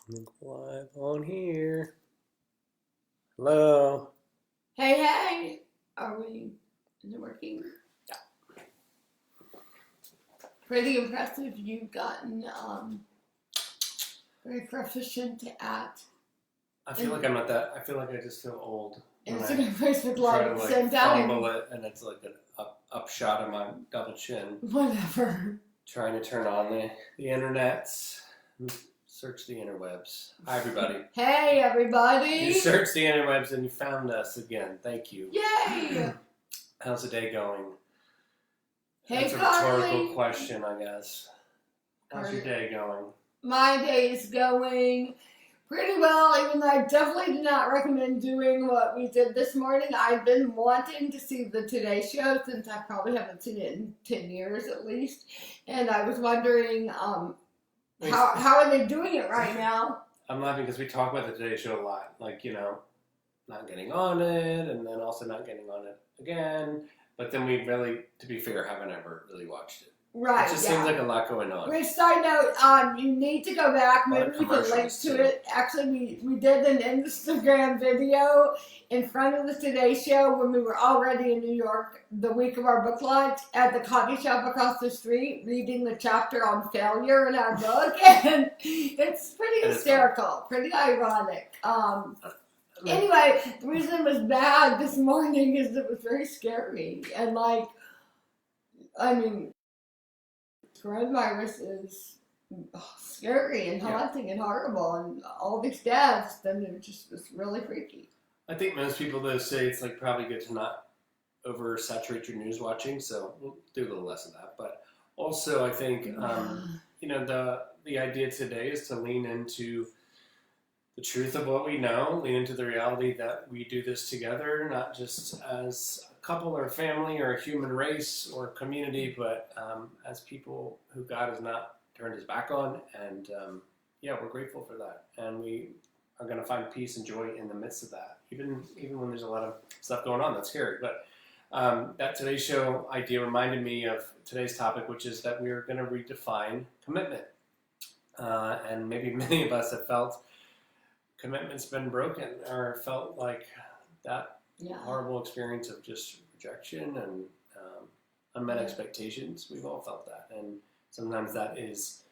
Live on here. Hello. Hey, is it working? Yeah. Pretty impressive. You've gotten very proficient at I feel like I'm not that. I feel like I just feel old when I Instagram, Facebook try Live to at the same fumble time. it and it's like an upshot of my double chin. Whatever. Trying to turn on the internet, search the interwebs. Hi everybody. Hey, everybody. You searched the interwebs and you found us again. Thank you. Yay. How's the day going? Hey, That's a Carly. rhetorical question, I guess. How's your day going? My day is going pretty well, even though I definitely do not recommend doing what we did this morning. I've been wanting to see the Today Show since I probably haven't seen it in 10 years at least. And I was wondering, how are they doing it right now? I'm laughing because we talk about the Today Show a lot. Like, not getting on it and then also not getting on it again. But then we really, to be fair, haven't ever really watched it. Right, It just seems like a lot going on. Which, side note, you need to go back. Maybe we can link to it. Actually, we did an Instagram video in front of the Today Show when we were already in New York the week of our book launch at the coffee shop across the street, reading the chapter on failure in our book, and it's pretty hysterical, pretty ironic. Anyway, the reason it was bad this morning is it was very scary, and coronavirus is scary and haunting and horrible, and all these deaths, then it just was really freaky. I think most people, though, say it's probably good to not oversaturate your news watching, so we'll do a little less of that. But also, I think, the idea today is to lean into the truth of what we know, lean into the reality that we do this together, not just as a couple or a family or a human race or community, but as people who God has not turned his back on. And we're grateful for that. And we are going to find peace and joy in the midst of that, even when there's a lot of stuff going on that's scary. But that Today's Show idea reminded me of today's topic, which is that we are going to redefine commitment. And maybe many of us have felt commitment's been broken or felt like that horrible experience of just rejection and unmet expectations. We've all felt that. And sometimes that is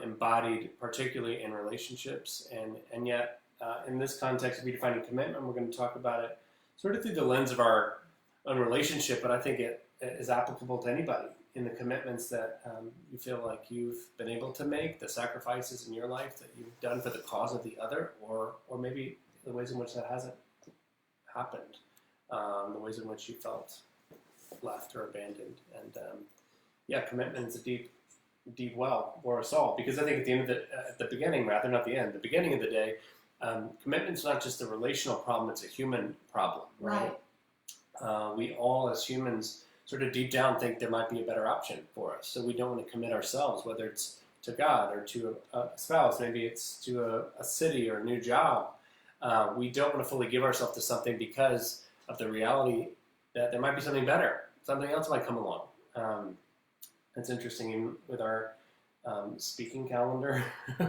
embodied particularly in relationships. And yet, in this context of redefining commitment, we're going to talk about it sort of through the lens of our own relationship, but I think it is applicable to anybody in the commitments that you feel like you've been able to make, the sacrifices in your life that you've done for the cause of the other, or maybe the ways in which that hasn't happened, the ways in which you felt left or abandoned. And commitment is a deep well for us all, because I think at the beginning, rather not the end, the beginning of the day, commitment's not just a relational problem; it's a human problem, right? We all, as humans, sort of deep down think there might be a better option for us. So we don't want to commit ourselves, whether it's to God or to a spouse, maybe it's to a city or a new job. We don't want to fully give ourselves to something because of the reality that there might be something better. Something else might come along. It's interesting with our speaking calendar,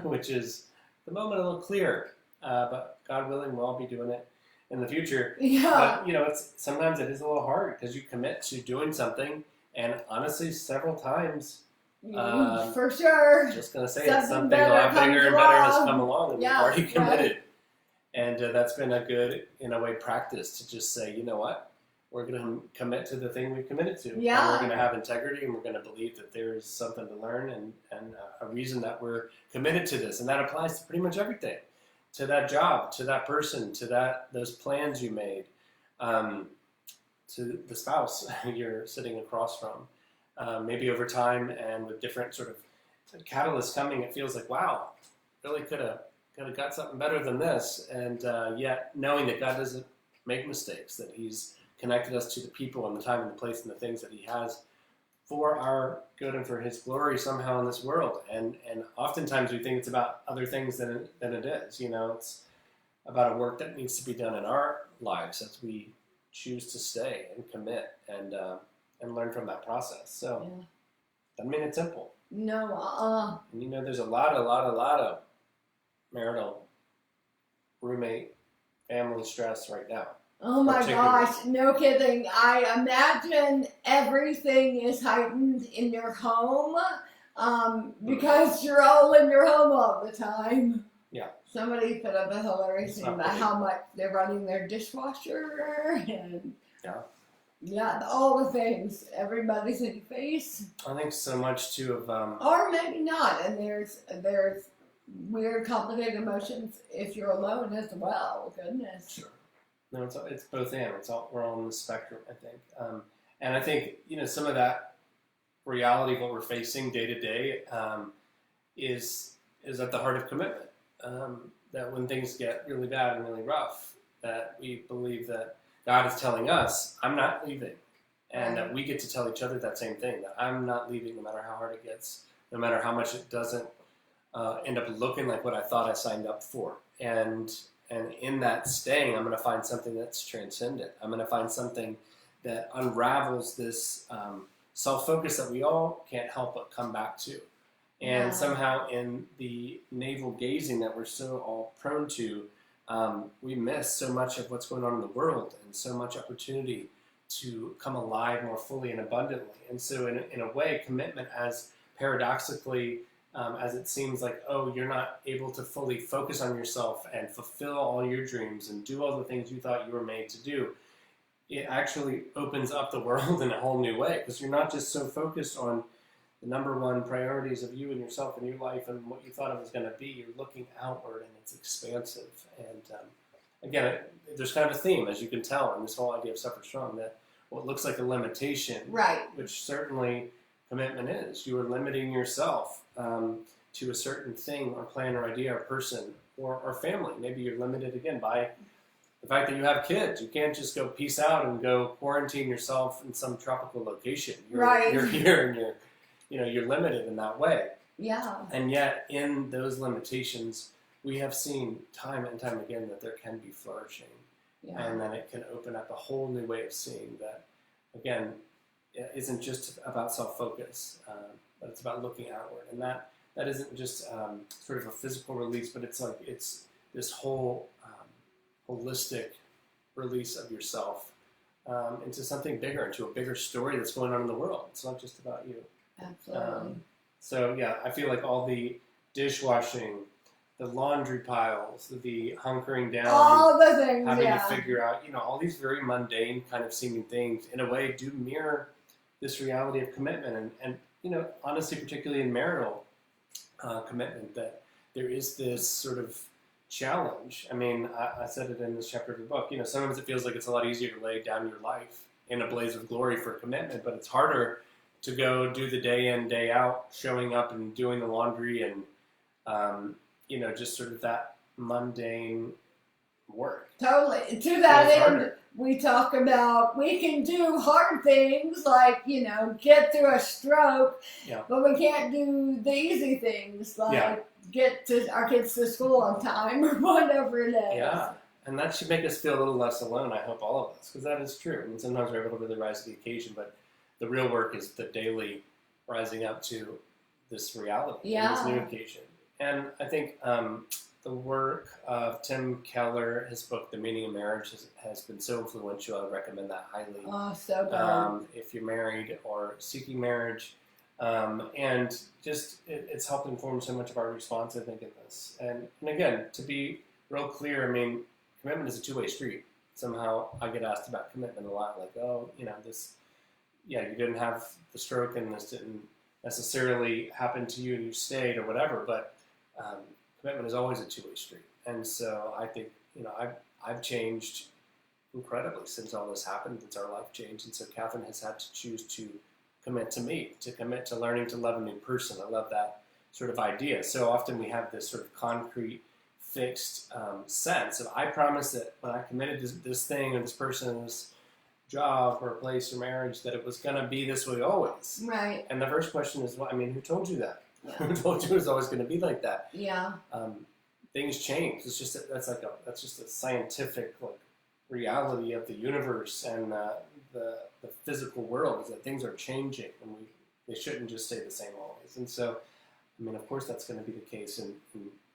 which is the moment a little clearer. But God willing, we'll all be doing it in the future. Yeah. But, sometimes it is a little hard because you commit to doing something, and honestly, several times, for sure. Just going to say it's something a lot bigger and better has come along, and we've already committed. Right. And that's been a good, in a way, practice to just say, you know what? We're going to commit to the thing we've committed to. Yeah. And we're going to have integrity, and we're going to believe that there is something to learn and a reason that we're committed to this. And that applies to pretty much everything. To that job, to that person, to those plans you made, to the spouse you're sitting across from. Maybe over time and with different sort of catalysts coming, it feels like, wow, really could have got something better than this. And yet knowing that God doesn't make mistakes, that he's connected us to the people and the time and the place and the things that he has for our good and for his glory somehow in this world. And oftentimes we think it's about other things than it is. It's about a work that needs to be done in our lives as we choose to stay and commit and learn from that process. So, doesn't mean it's simple. No, And there's a lot of marital, roommate, family stress right now. Oh my gosh, no kidding. I imagine everything is heightened in your home because you're all in your home all the time. Yeah. Somebody put up a hilarious thing about how much they're running their dishwasher and all the things. Everybody's in your face. I think so much too of or maybe not. And there's weird, complicated emotions if you're alone as well. Goodness. Sure. No, it's both and. We're all on the spectrum, I think. And I think, some of that reality of what we're facing day to day is at the heart of commitment. That when things get really bad and really rough, that we believe that God is telling us, I'm not leaving. And that we get to tell each other that same thing, that I'm not leaving no matter how hard it gets, no matter how much it doesn't end up looking like what I thought I signed up for. And in that staying, I'm going to find something that's transcendent. I'm going to find something that unravels this self-focus that we all can't help but come back to. And somehow in the navel gazing that we're so all prone to, we miss so much of what's going on in the world and so much opportunity to come alive more fully and abundantly. And so in a way, commitment, as paradoxically as it seems like, you're not able to fully focus on yourself and fulfill all your dreams and do all the things you thought you were made to do, it actually opens up the world in a whole new way, because you're not just so focused on the number one priorities of you and yourself and your life and what you thought it was going to be. You're looking outward, and it's expansive. And again, there's kind of a theme, as you can tell, in this whole idea of Suffer Strong, that what looks like a limitation, which certainly commitment is. You are limiting yourself to a certain thing or plan or idea or person or family. Maybe you're limited again by the fact that you have kids. You can't just go peace out and go quarantine yourself in some tropical location. You're here and you're limited in that way. Yeah. And yet in those limitations, we have seen time and time again that there can be flourishing. Yeah. And that it can open up a whole new way of seeing that, again, it isn't just about self-focus, but it's about looking outward. And that isn't just sort of a physical release, but it's this whole holistic release of yourself into something bigger, into a bigger story that's going on in the world. It's not just about you. Absolutely. So yeah, I feel like all the dishwashing, the laundry piles, the hunkering down, all the things, having to figure out, all these very mundane kind of seeming things, in a way, do mirror this reality of commitment. And honestly, particularly in marital commitment, that there is this sort of challenge. I mean, I said it in this chapter of the book, sometimes it feels like it's a lot easier to lay down your life in a blaze of glory for commitment, but it's harder to go do the day in, day out, showing up and doing the laundry and, just sort of that mundane work. Totally. To that end, we talk about we can do hard things like, get through a stroke, but we can't do the easy things like get our kids to school on time or whatever it is. Yeah. And that should make us feel a little less alone, I hope, all of us, because that is true. I mean, sometimes we're able to really rise to the occasion, but the real work is the daily rising up to this reality, this new occasion. And I think the work of Tim Keller, his book, The Meaning of Marriage, has been so influential. I would recommend that highly. Oh, so good. If you're married or seeking marriage. And just, it's helped inform so much of our response, I think, in this. And again, to be real clear, I mean, commitment is a two-way street. Somehow I get asked about commitment a lot, like, you didn't have the stroke and this didn't necessarily happen to you and you stayed or whatever, but commitment is always a two-way street. And so I think, I've changed incredibly since all this happened, since our life changed. And so Catherine has had to choose to commit to me, to commit to learning to love a new person. I love that sort of idea. So often we have this sort of concrete, fixed sense of, I promise that when I committed to this thing or this person, this job or place or marriage, that it was going to be this way always. Right. And the first question is, who told you that? Yeah. Who told you it was always going to be like that? Yeah. Things change. It's just that's just a scientific reality of the universe and the physical world, is that things are changing and they shouldn't just stay the same always. And so I mean, of course, that's going to be the case in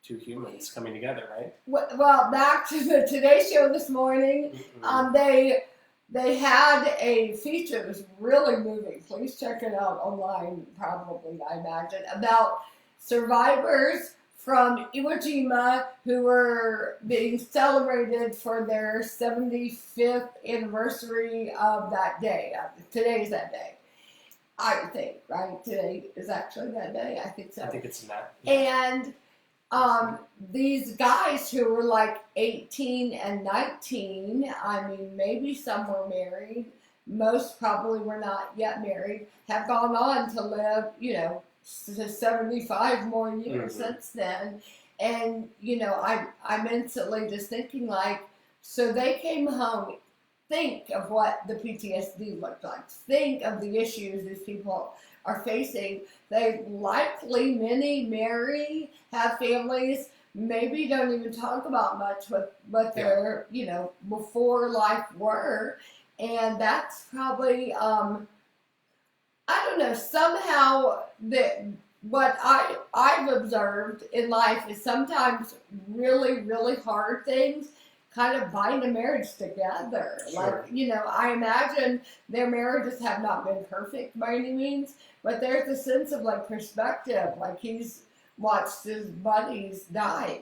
two humans coming together, right? Well, back to the Today Show this morning. They had a feature that was really moving. Please check it out online, probably, I imagine, about survivors from Iwo Jima who were being celebrated for their 75th anniversary of that day. Today's that day, I think, right? Today is actually that day. I think so. I think it's that. And these guys who were like 18 and 19, I mean, maybe some were married, most probably were not yet married, have gone on to live, 75 more years since then. And, I'm instantly just thinking like, so they came home. Think of what the PTSD looked like. Think of the issues these people are facing. They likely, many marry, have families, maybe don't even talk about much what their, before life were. And that's probably, I don't know, somehow what I've observed in life is sometimes really, really hard things kind of bind a marriage together. Sure. Like, I imagine their marriages have not been perfect by any means, but there's a sense of like perspective. Like he's watched his buddies die,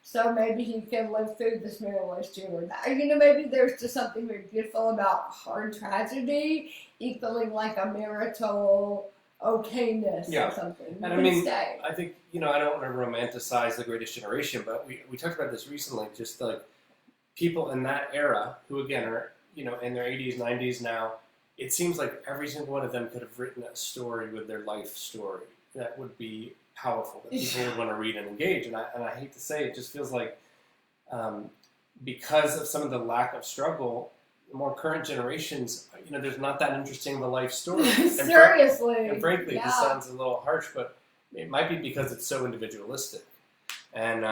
so maybe he can live through this marriage too. Or maybe there's just something very beautiful about hard tragedy equaling like a marital okayness or something. And I mean, I think, I don't want to romanticize the Greatest Generation, but we talked about this recently, just like people in that era who, again, are, in their 80s, 90s now, it seems like every single one of them could have written a story with their life story that would be powerful, that people would want to read and engage. And I hate to say, it just feels like because of some of the lack of struggle, more current generations, there's not that interesting of a life story. Seriously. And frankly, this sounds a little harsh, but it might be because it's so individualistic. And,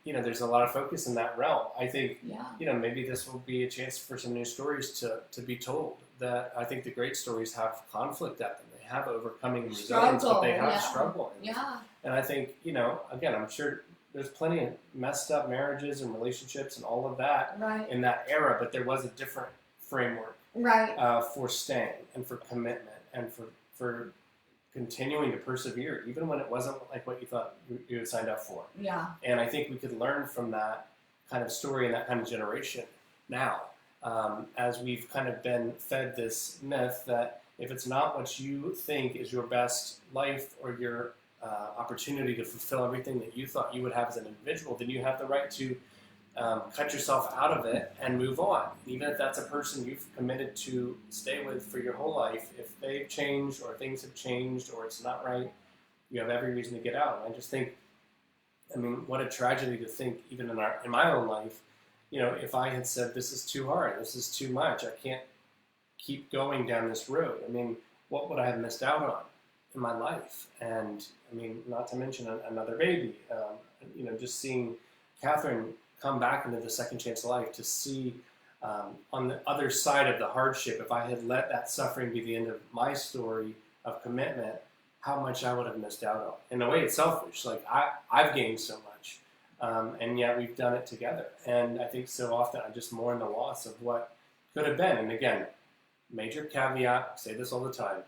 there's a lot of focus in that realm. I think, maybe this will be a chance for some new stories to be told. That I think the great stories have conflict at them. They have overcoming resilience, but they have struggle. And I think, again, I'm sure there's plenty of messed up marriages and relationships and all of that in that era, but there was a different framework for staying and for commitment and for continuing to persevere, even when it wasn't like what you thought you had signed up for. And I think we could learn from that kind of story and that kind of generation now, as we've kind of been fed this myth that if it's not what you think is your best life or your opportunity to fulfill everything that you thought you would have as an individual, then you have the right to cut yourself out of it and move on. Even if that's a person you've committed to stay with for your whole life, if they've changed or things have changed or it's not right, you have every reason to get out. And I just think, what a tragedy to think, even in my own life, if I had said, this is too hard, this is too much, I can't keep going down this road. What would I have missed out on in my life? And not to mention another baby, just seeing Catherine come back into the second chance life, to see on the other side of the hardship, if I had let that suffering be the end of my story of commitment, how much I would have missed out on. In a way, it's selfish. Like, I've gained so much, and yet we've done it together. And I think so often I just mourn the loss of what could have been. And again, major caveat, I say this all the time,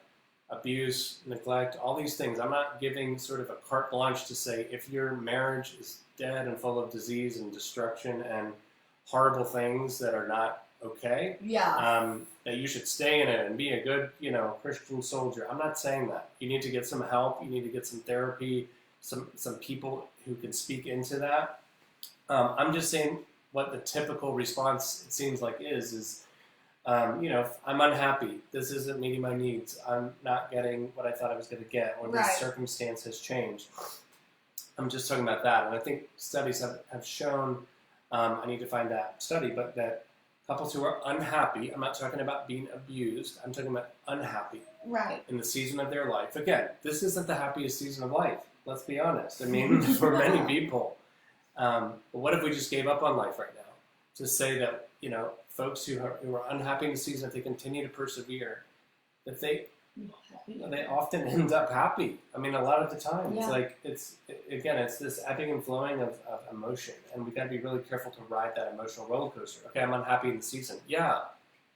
abuse, neglect, all these things. I'm not giving sort of a carte blanche to say if your marriage is dead and full of disease and destruction and horrible things that are not okay, that you should stay in it and be a good, Christian soldier. I'm not saying that. You need to get some help. You need to get some therapy, some people who can speak into that. I'm just saying what the typical response, it seems like, is if I'm unhappy, this isn't meeting my needs, I'm not getting what I thought I was going to get, or this circumstance has changed. I'm just talking about that. And I think studies have shown, I need to find that study, but that couples who are unhappy, I'm not talking about being abused, I'm talking about unhappy in the season of their life. Again, this isn't the happiest season of life, let's be honest. For many people. But what if we just gave up on life right now? To say that, folks who are unhappy in the season, if they continue to persevere, that they they often end up happy. I mean, a lot of the time, Yeah. it's this ebbing and flowing of emotion, and we got to be really careful to ride that emotional roller coaster. Okay, I'm unhappy in the season. Yeah,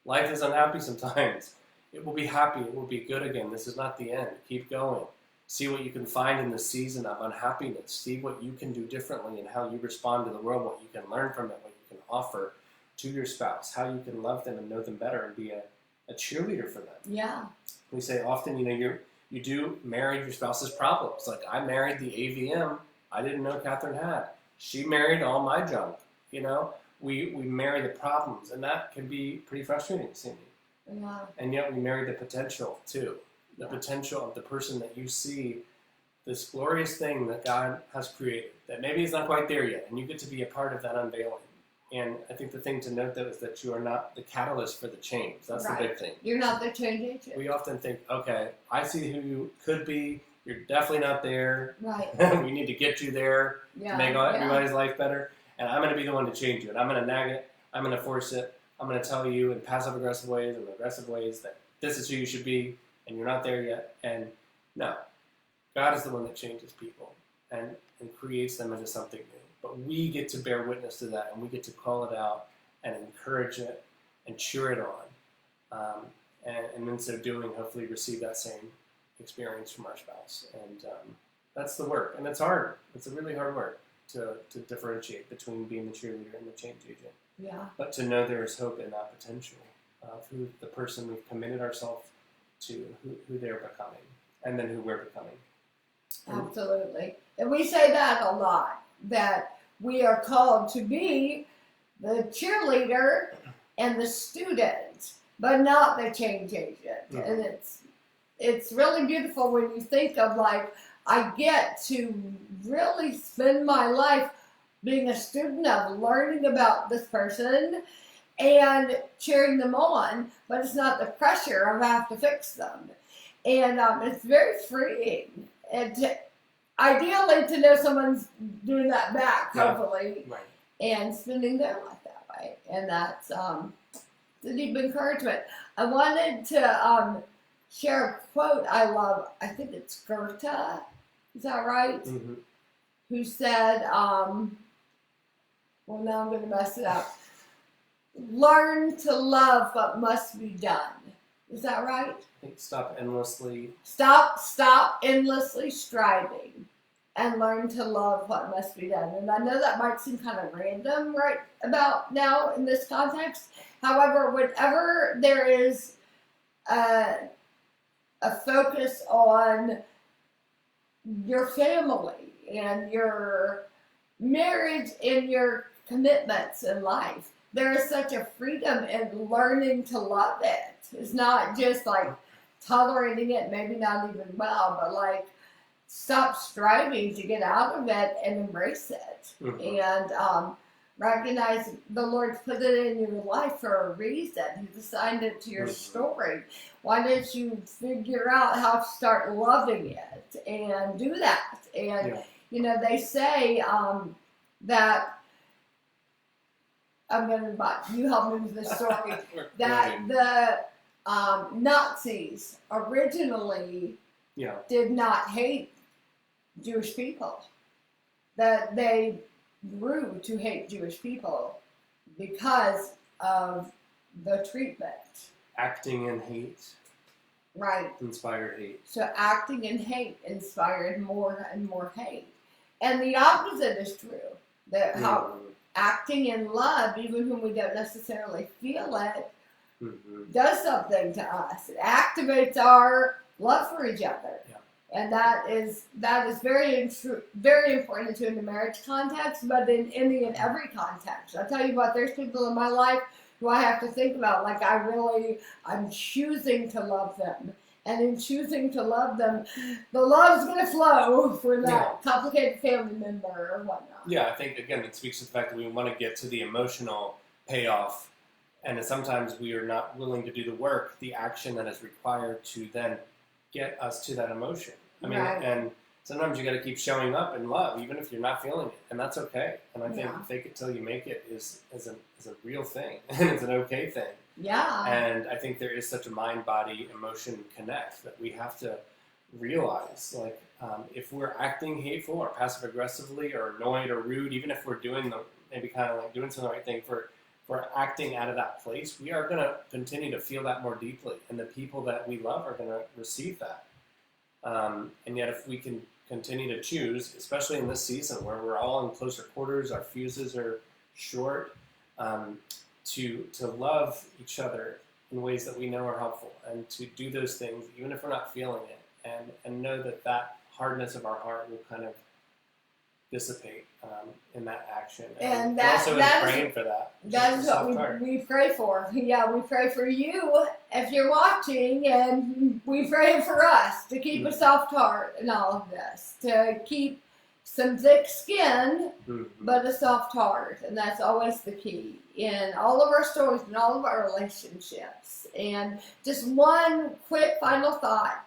life is unhappy sometimes. It will be happy. It will be good again. This is not the end. Keep going. See what you can find in the season of unhappiness. See what you can do differently and how you respond to the world, what you can learn from it, what you can offer to your spouse, how you can love them and know them better and be a cheerleader for them. Yeah. We say often, you do marry your spouse's problems. Like, I married the AVM I didn't know Catherine had. She married all my junk. We marry the problems, and that can be pretty frustrating to me. Yeah. And yet we marry the potential too. The potential of the person that you see, this glorious thing that God has created, that maybe is not quite there yet, and you get to be a part of that unveiling. And I think the thing to note, though, is that you are not the catalyst for the change. That's Right. the big thing. You're not the change agent. We often think, okay, I see who you could be. You're definitely not there. Right. We need to get you there Yeah. to make everybody's life better. And I'm going to be the one to change you. And I'm going to nag it. I'm going to force it. I'm going to tell you in passive-aggressive ways and aggressive ways that this is who you should be, and you're not there yet. And no, God is the one that changes people and creates them into something new. But we get to bear witness to that, and we get to call it out and encourage it and cheer it on. And in so doing, hopefully receive that same experience from our spouse. And that's the work. And it's hard. It's a really hard work to differentiate between being the cheerleader and the change agent. Yeah. But to know there is hope in that potential of who the person we've committed ourselves to, who they're becoming, and then who we're becoming. Absolutely. And we say that a lot, that we are called to be the cheerleader and the student, but not the change agent. Mhm. And it's really beautiful when you think of, like, I get to really spend my life being a student of learning about this person and cheering them on, but it's not the pressure of I have to fix them. And it's very freeing. And ideally to know someone's doing that back, hopefully, Right. and spending their life that way. And that's the deep encouragement. I wanted to share a quote I love. I think it's Goethe. Is that right? Mm-hmm. Who said, well, now I'm going to mess it up. Learn to love what must be done. Is that right? I think stop endlessly. Stop endlessly striving and learn to love what must be done. And I know that might seem kind of random right about now in this context. However, whenever there is a focus on your family and your marriage and your commitments in life, there is such a freedom in learning to love it. It's not just like tolerating it, maybe not even well, but like stop striving to get out of it and embrace it. Mm-hmm. And recognize the Lord's put it in your life for a reason. He's assigned it to your Mm-hmm. story. Why don't you figure out how to start loving it and do that? And, they say that, you help me with this story, that the Nazis originally did not hate Jewish people. That they grew to hate Jewish people because of the treatment. Acting in hate. Right. Inspired hate. So acting in hate inspired more and more hate. And the opposite is true. That how acting in love, even when we don't necessarily feel it, does something to us. It activates our love for each other. Yeah. And that is very important too in the marriage context, but in any and every context. I'll tell you what, there's people in my life who I have to think about, like I'm choosing to love them. And in choosing to love them, the love's going to flow for that complicated family member or whatnot. Yeah, I think, again, it speaks to the fact that we want to get to the emotional payoff, and that sometimes we are not willing to do the work, the action that is required to then get us to that emotion. I mean, and sometimes you got to keep showing up in love, even if you're not feeling it, and that's okay. And I think Yeah. fake it till you make it is a real thing, and it's an okay thing. Yeah. And I think there is such a mind, body, emotion connect that we have to realize, like, if we're acting hateful or passive aggressively or annoyed or rude, even if we're doing maybe kind of like doing some the right thing, if we're acting out of that place, we are going to continue to feel that more deeply, and the people that we love are going to receive that. And yet, if we can continue to choose, especially in this season where we're all in closer quarters, our fuses are short, to love each other in ways that we know are helpful, and to do those things even if we're not feeling it, and know that hardness of our heart will kind of dissipate in that action. And also in that praying for that. That is what we pray for. Yeah, we pray for you if you're watching, and we pray for us to keep a soft heart in all of this, to keep some thick skin, but a soft heart. And that's always the key in all of our stories and all of our relationships. And just one quick final thought.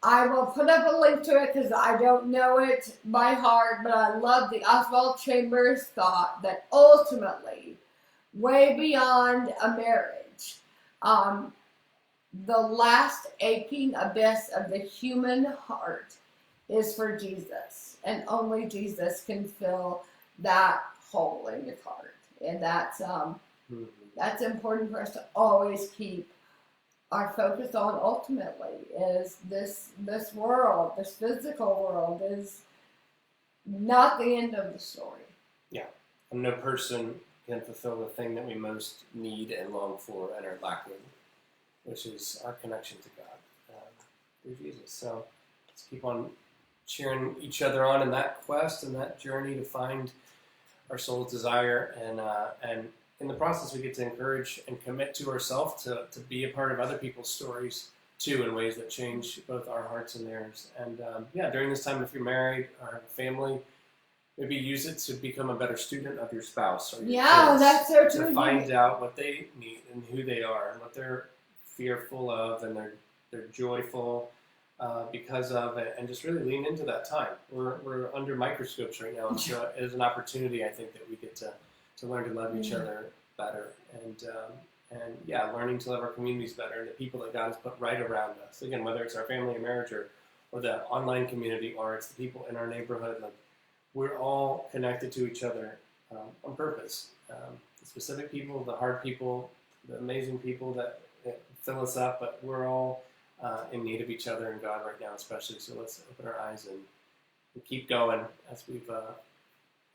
I will put up a link to it because I don't know it by heart, but I love the Oswald Chambers thought that ultimately, way beyond a marriage, the last aching abyss of the human heart is for Jesus, and only Jesus can fill that hole in your heart. And that's important for us to always keep our focus on. Ultimately is this world, this physical world, is not the end of the story. Yeah, and no person can fulfill the thing that we most need and long for and are lacking, which is our connection to God through Jesus. So let's keep on cheering each other on in that quest and that journey to find our soul's desire, and in the process we get to encourage and commit to ourselves to be a part of other people's stories too, in ways that change both our hearts and theirs. And during this time, if you're married or have a family, maybe use it to become a better student of your spouse or your kids, that's so true. to find out what they need and who they are and what they're fearful of and they're joyful because of it, and just really lean into that time. We're under microscopes right now, and so it is an opportunity, I think, that we get to learn to love each other better, and learning to love our communities better and the people that God has put right around us. Again, whether it's our family or marriage or the online community, or it's the people in our neighborhood, like, we're all connected to each other on purpose. The specific people, the hard people, the amazing people that fill us up, but we're all in need of each other and God right now, especially. So let's open our eyes and keep going as we've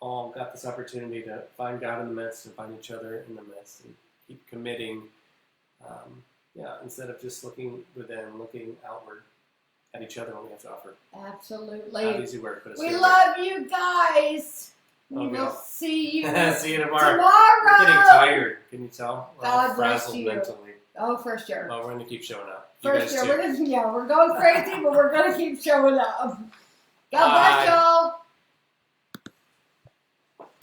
all got this opportunity to find God in the midst and find each other in the midst, and keep committing, instead of just looking within, looking outward at each other and what we have to offer. Absolutely. Not easy work, but it's we good love work. you guys. We will see you See you tomorrow. tomorrow. We're getting tired. Can you tell? We're all God bless frazzled you. mentally. Oh, for sure. Well, we're going to keep showing up. You For guys sure. too. We're going crazy, but we're going to keep showing up. God bless y'all.